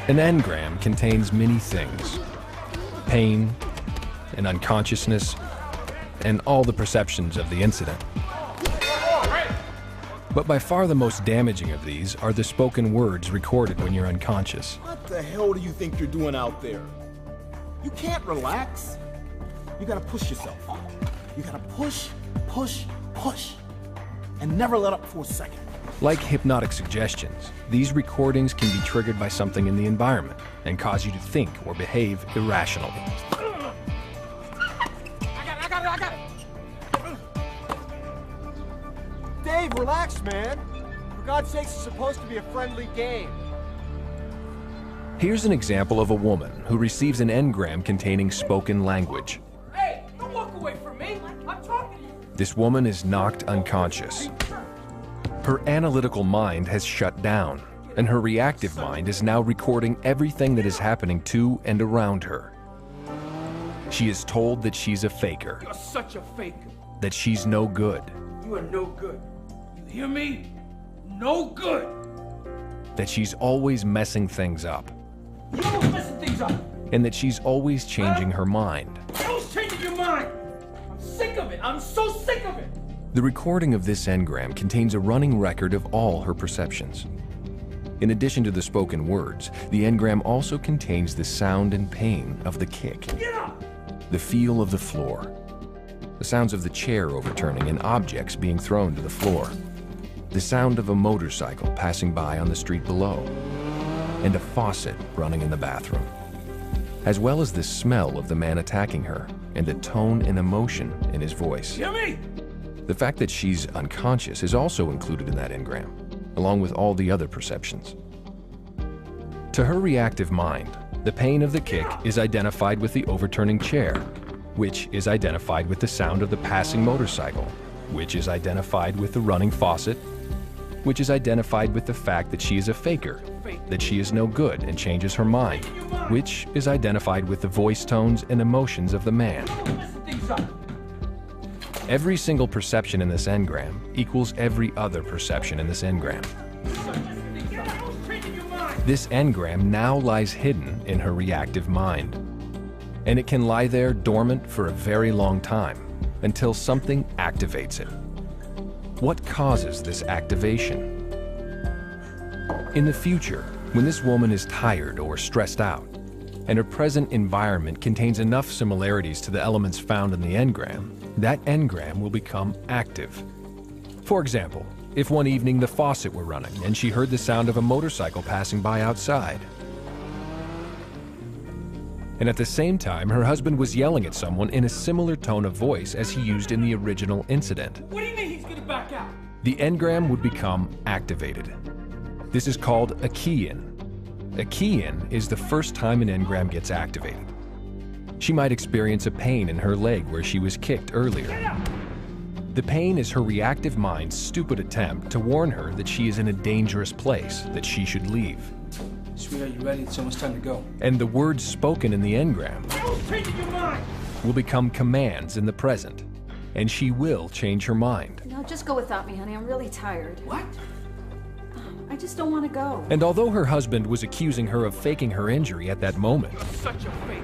An engram contains many things: pain and unconsciousness and all the perceptions of the incident. But by far the most damaging of these are the spoken words recorded when you're unconscious. What the hell do you think you're doing out there? You can't relax. You gotta push yourself. You gotta push, push, push, and never let up for a second. Like hypnotic suggestions, these recordings can be triggered by something in the environment and cause you to think or behave irrationally. I got it. Dave, relax, man. For God's sakes, it's supposed to be a friendly game. Here's an example of a woman who receives an engram containing spoken language. Hey, don't walk away from me. I'm talking to you. This woman is knocked unconscious. Her analytical mind has shut down, and her reactive mind is now recording everything that is happening to and around her. She is told that she's a faker, You're such a faker. that she's no good, You are no good. You hear me? No good. that she's always messing things up, You're always messing things up. and that she's always changing her mind. You're always changing your mind. I'm sick of it. I'm so sick of it. The recording of this engram contains a running record of all her perceptions. In addition to the spoken words, the engram also contains the sound and pain of the kick, Get up. the feel of the floor, the sounds of the chair overturning and objects being thrown to the floor, the sound of a motorcycle passing by on the street below, and a faucet running in the bathroom, as well as the smell of the man attacking her and the tone and emotion in his voice. Hear me? The fact that she's unconscious is also included in that engram, along with all the other perceptions. To her reactive mind, the pain of the kick is identified with the overturning chair, which is identified with the sound of the passing motorcycle, which is identified with the running faucet, which is identified with the fact that she is a faker, that she is no good and changes her mind, which is identified with the voice tones and emotions of the man. You're messing things up. Every single perception in this engram equals every other perception in this engram. You're messing things up. You're always changing your mind. This engram now lies hidden in her reactive mind, and it can lie there dormant for a very long time until something activates it. What causes this activation? In the future, when this woman is tired or stressed out, and her present environment contains enough similarities to the elements found in the engram, that engram will become active. For example, if one evening the faucet were running and she heard the sound of a motorcycle passing by outside, and at the same time her husband was yelling at someone in a similar tone of voice as he used in the original incident, What do you mean he's gonna back out? the engram would become activated. This is called a key-in. A key-in is the first time an engram gets activated. She might experience a pain in her leg where she was kicked earlier. The pain is her reactive mind's stupid attempt to warn her that she is in a dangerous place, that she should leave. Sweetheart, you ready? It's almost time to go. And the words spoken in the engram You're always changing your mind. will become commands in the present, and she will change her mind. No, just go without me, honey. I'm really tired. What? I just don't want to go. And although her husband was accusing her of faking her injury at that moment, You're such a faker.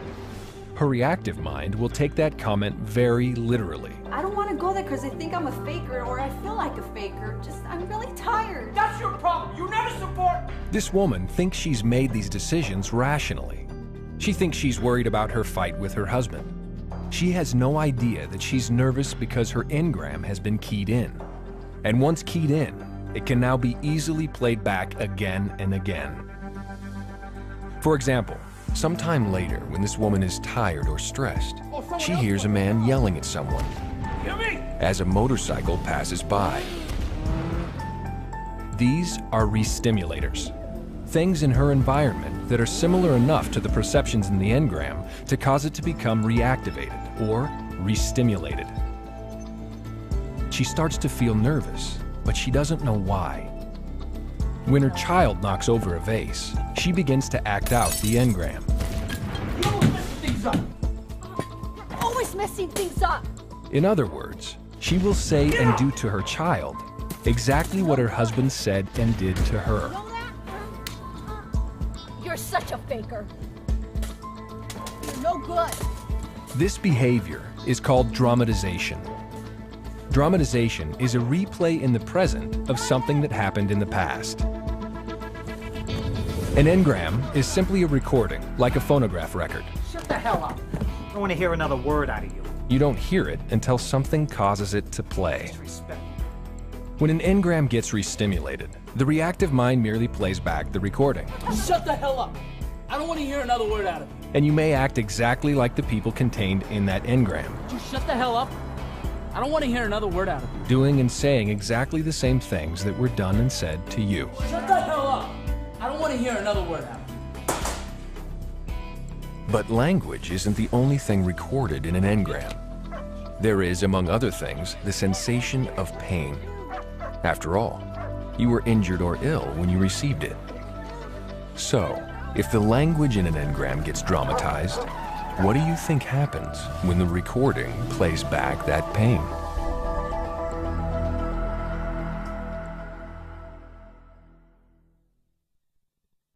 her reactive mind will take that comment very literally. I don't want to go there because I think I'm a faker or I feel like a faker. I'm really tired. That's your problem. You never support. This woman thinks she's made these decisions rationally. She thinks she's worried about her fight with her husband. She has no idea that she's nervous because her engram has been keyed in. And once keyed in, it can now be easily played back again and again. For example, sometime later, when this woman is tired or stressed, she hears a man yelling at someone Hear me? as a motorcycle passes by. These are re-stimulators, things in her environment that are similar enough to the perceptions in the engram to cause it to become reactivated or re-stimulated. She starts to feel nervous, but she doesn't know why. When her child knocks over a vase, she begins to act out the engram. You're always messing things up. Always messing things up. In other words, she will say and do to her child exactly what her husband said and did to her. You're such a faker. You're no good. This behavior is called dramatization. Dramatization is a replay in the present of something that happened in the past. An engram is simply a recording, like a phonograph record. Shut the hell up. I don't want to hear another word out of you. You don't hear it until something causes it to play. Disrespect. When an engram gets restimulated, the reactive mind merely plays back the recording. Shut the hell up. I don't want to hear another word out of you. And you may act exactly like the people contained in that engram, Would you shut the hell up? I don't want to hear another word out of you. doing and saying exactly the same things that were done and said to you. Shut the hell up. I don't want to hear another word out of you. But language isn't the only thing recorded in an engram. There is, among other things, the sensation of pain. After all, you were injured or ill when you received it. So, if the language in an engram gets dramatized, what do you think happens when the recording plays back that pain?